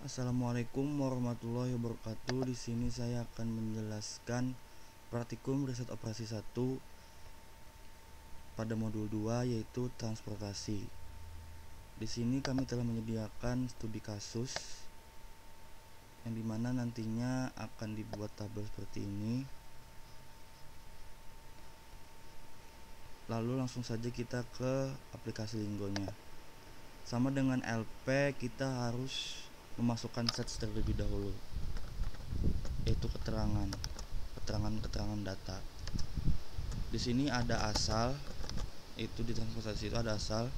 Assalamualaikum warahmatullahi wabarakatuh. Di sini saya akan menjelaskan praktikum riset operasi 1 pada modul 2 yaitu transportasi. Di sini kami telah menyediakan studi kasus yang dimana nantinya akan dibuat tabel seperti ini. Lalu langsung saja kita ke aplikasi Linggonya. Sama dengan LP, kita harus memasukkan sets terlebih dahulu, yaitu keterangan data. Di sini ada asal, itu di transportasi itu ada asal.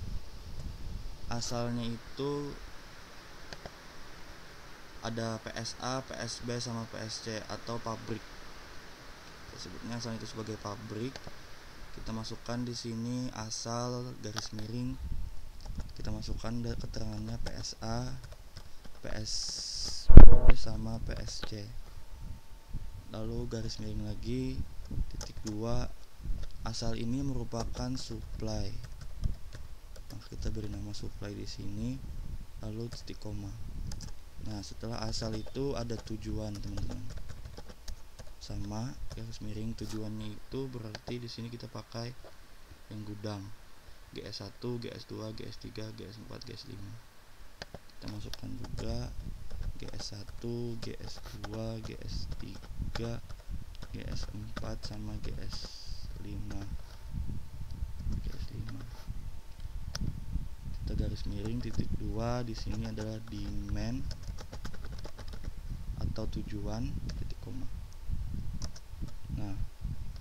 Asalnya itu ada PSA, PSB sama PSC atau pabrik. Kita sebutnya asal itu sebagai pabrik. Kita masukkan di sini asal garis miring. Kita masukkan keterangannya PSA, PSB sama PSC. Lalu garis miring lagi titik 2, asal ini merupakan supply. Maka kita beri nama supply di sini, lalu titik koma. Nah, setelah asal itu ada tujuan, teman-teman. Sama garis miring tujuannya itu berarti di sini kita pakai yang gudang. GS1, GS2, GS3, GS4, GS5. Kita masukkan juga GS1, GS2, GS3, GS4 sama GS5. Kita garis miring titik 2, di sini adalah demand atau tujuan titik koma. Nah,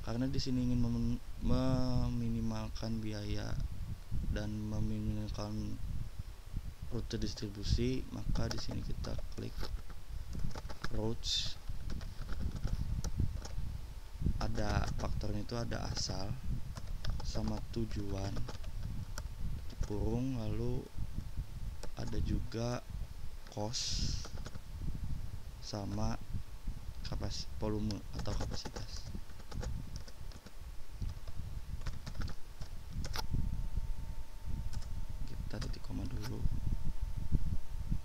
karena di sini ingin meminimalkan biaya dan meminimalkan rute distribusi, maka di sini kita klik routes. Ada faktornya itu ada asal sama tujuan kurung, lalu ada juga cost sama volume atau kapasitas. Kita titik koma dulu,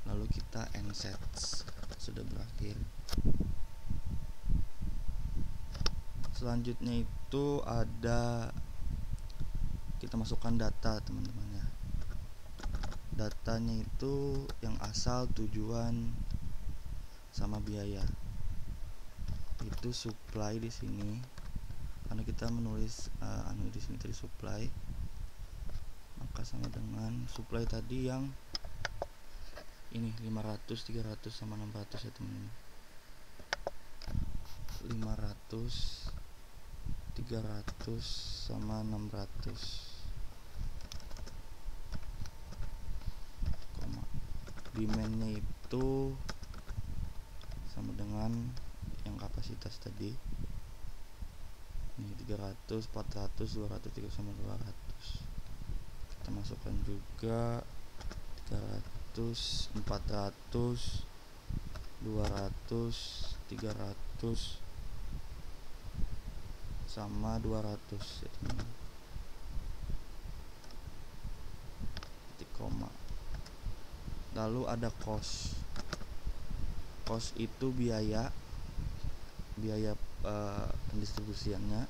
lalu kita end sets. Sudah berakhir. Selanjutnya itu ada kita masukkan data, teman-teman ya. Datanya itu yang asal, tujuan sama biaya. Itu supply di sini. Karena kita menulis di sini tadi supply, maka sama dengan supply tadi yang ini 500, 300 sama 600 ya, teman-teman. 500, 300 sama 600. Demandnya itu sama dengan yang kapasitas tadi. Ini 300, 400, 200, 300 sama 200. Kita masukkan juga 300, 400, 200, 300 sama 200 ya, teman-teman. Titik koma. Lalu ada cost. Cost itu biaya pendistribusiannya.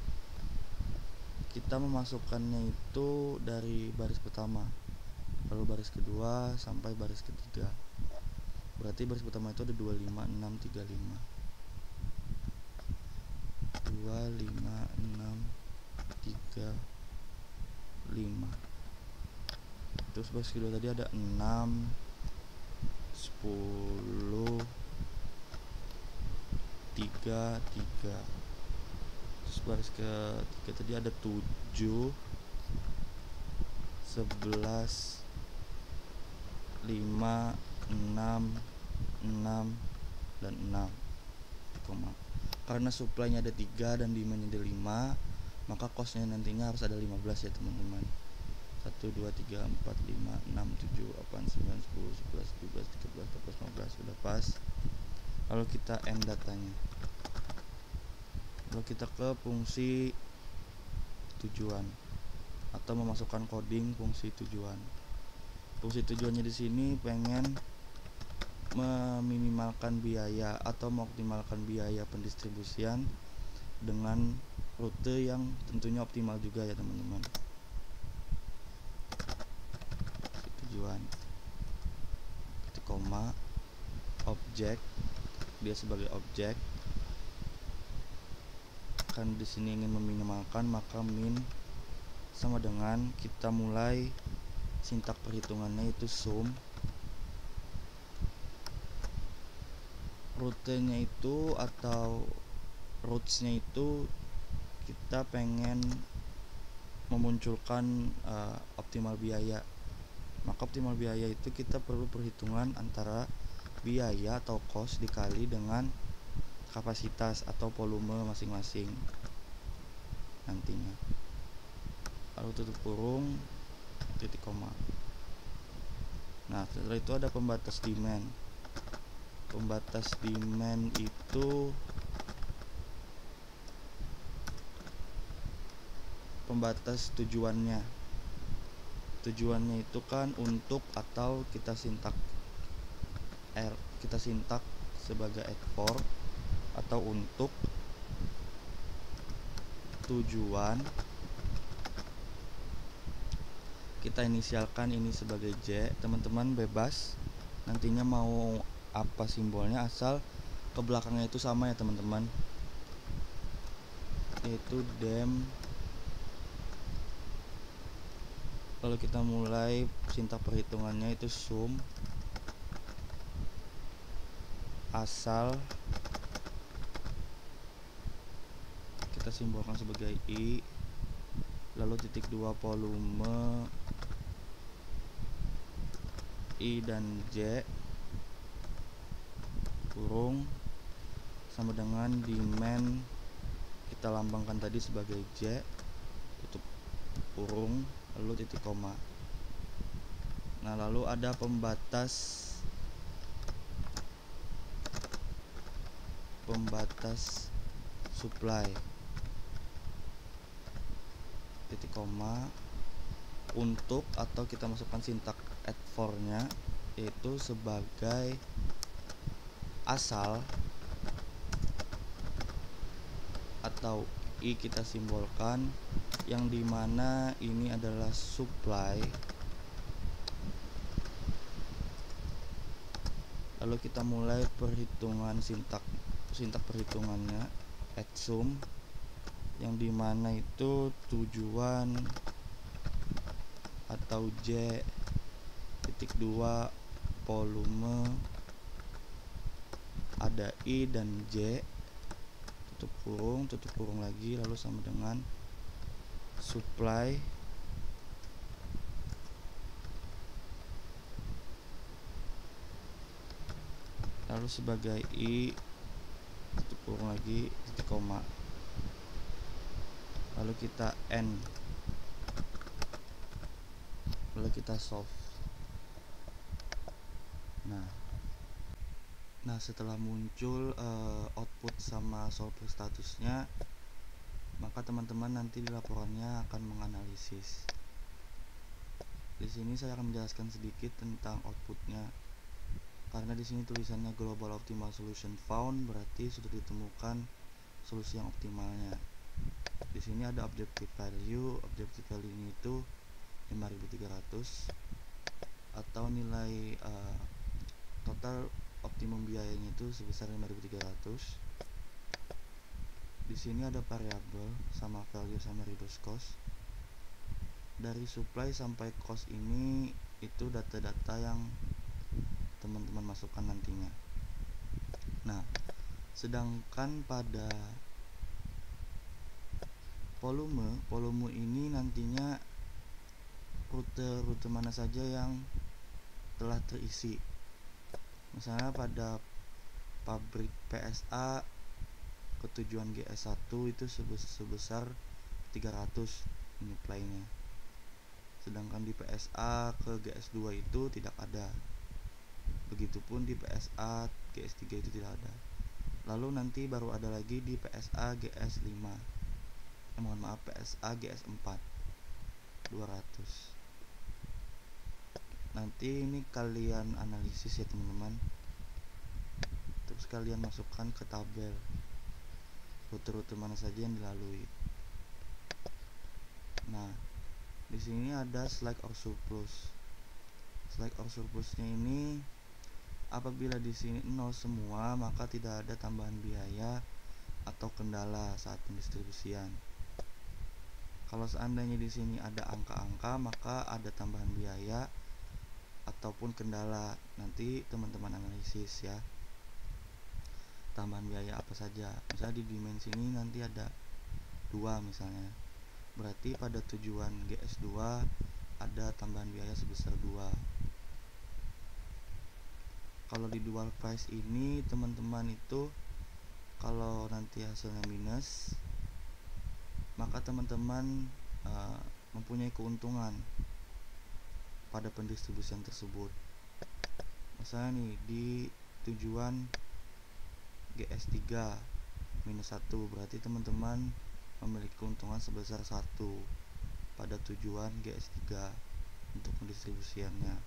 Kita memasukkannya itu dari baris pertama, lalu baris kedua sampai baris ketiga. Berarti baris pertama itu ada 25, 6, 35. 25, 6, 35. Terus baris kedua tadi ada 6, 10, 3, 3. Terus baris ketiga tadi ada 7, 11, 5, 6, 6 dan 6. Karena supply-nya ada 3 dan demand-nya ada 5, maka cost-nya nantinya harus ada 15 ya, teman-teman. 1, 2, 3, 4, 5, 6, 7, 8, 9, 10, 11, 12, 13, 14, 15. Sudah pas. Lalu kita end datanya. Lalu kita ke fungsi tujuan atau memasukkan coding fungsi tujuan. Fungsi tujuannya di sini pengen meminimalkan biaya atau mengoptimalkan biaya pendistribusian dengan rute yang tentunya optimal juga ya teman-teman. Tujuan, titik koma, objek, dia sebagai objek. Kan di sini ingin meminimalkan, maka min sama dengan kita mulai sintak perhitungannya itu sum. Rutenya itu atau rootsnya itu kita pengen memunculkan optimal biaya, maka optimal biaya itu kita perlu perhitungan antara biaya atau cost dikali dengan kapasitas atau volume masing-masing nantinya. Lalu tutup kurung, titik koma. Nah, setelah itu ada pembatas demand. Pembatas demand itu pembatas tujuannya. Tujuannya itu kan untuk atau kita sintak sebagai add for atau untuk tujuan. Kita inisialkan ini sebagai J. Teman-teman bebas nantinya mau apa simbolnya, asal ke belakangnya itu sama ya teman-teman, yaitu dem. Lalu kita mulai sintak perhitungannya itu sum, asal kita simbolkan sebagai I, lalu titik 2 volume I dan J kurung sama dengan demand, kita lambangkan tadi sebagai J, tutup kurung, lalu titik koma. Nah, lalu ada pembatas supply, titik koma, untuk atau kita masukkan sintak add for nya yaitu sebagai asal, atau I kita simbolkan yang dimana ini adalah supply. Lalu kita mulai perhitungan sintak perhitungannya add sum, yang dimana itu tujuan atau J titik 2 volume, ada I dan J, tutup kurung lagi, lalu sama dengan supply, lalu sebagai I, tutup kurung lagi, titik koma, lalu kita end, lalu kita solve. Nah, setelah muncul output sama solver statusnya, maka teman-teman nanti di laporannya akan menganalisis. Di sini saya akan menjelaskan sedikit tentang outputnya, karena di sini tulisannya global optimal solution found, berarti sudah ditemukan solusi yang optimalnya. Di sini ada objective value. Objective value ini itu 5.300 atau nilai total optimum biayanya itu sebesar 5.300. Di sini ada variabel sama value sama reduce cost. Dari supply sampai cost ini itu data-data yang teman-teman masukkan nantinya. Nah, sedangkan pada volume ini nantinya rute mana saja yang telah terisi. Misalnya pada pabrik PSA ke tujuan GS1 itu sebesar 300 unit lainnya, sedangkan di PSA ke GS2 itu tidak ada. Begitupun di PSA GS3 itu tidak ada. Lalu nanti baru ada lagi di PSA GS5, PSA GS4 200. Nanti ini kalian analisis ya teman-teman, harus kalian masukkan ke tabel rute-rute mana saja yang dilalui. Nah, di sini ada slack or surplus. Slack or surplusnya ini apabila di sini 0 semua, maka tidak ada tambahan biaya atau kendala saat pendistribusian. Kalau seandainya di sini ada angka-angka, maka ada tambahan biaya ataupun kendala. Nanti teman-teman analisis ya. Tambahan biaya apa saja? Misalnya di dimensi ini nanti ada 2 misalnya. Berarti pada tujuan GS2 ada tambahan biaya sebesar 2. Kalau di dual price ini teman-teman itu kalau nanti hasilnya minus, maka teman-teman mempunyai keuntungan pada pendistribusian tersebut. Misalnya nih di tujuan GS3 minus 1, berarti teman-teman memiliki keuntungan sebesar 1 pada tujuan GS3 untuk pendistribusiannya.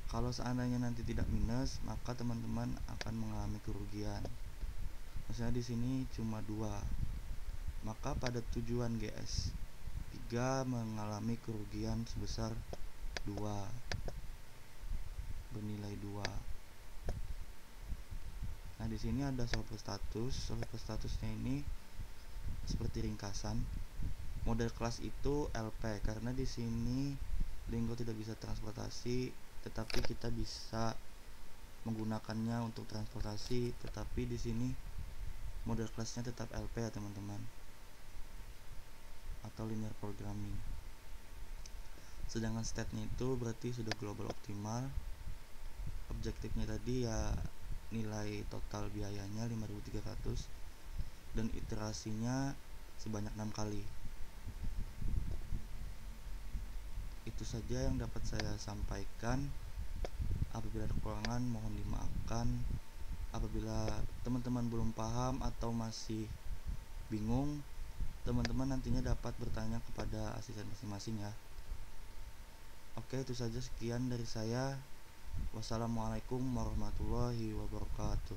Kalau seandainya nanti tidak minus, maka teman-teman akan mengalami kerugian. Misalnya di sini cuma 2, maka pada tujuan GS3 mengalami kerugian sebesar 2, bernilai 2. Nah, di sini ada solver status. Solver statusnya ini seperti ringkasan. Model kelas itu LP karena di sini Linggo tidak bisa transportasi, tetapi kita bisa menggunakannya untuk transportasi, tetapi di sini model kelasnya tetap LP ya teman-teman, atau linear programming. Sedangkan state-nya itu berarti sudah global optimal. Objektifnya tadi ya nilai total biayanya 5.300 dan iterasinya sebanyak 6 kali. Itu saja yang dapat saya sampaikan. Apabila ada kekurangan mohon dimaafkan. Apabila teman-teman belum paham atau masih bingung, teman-teman nantinya dapat bertanya kepada asisten masing-masing ya. Oke, itu saja, sekian dari saya. Wassalamualaikum warahmatullahi wabarakatuh.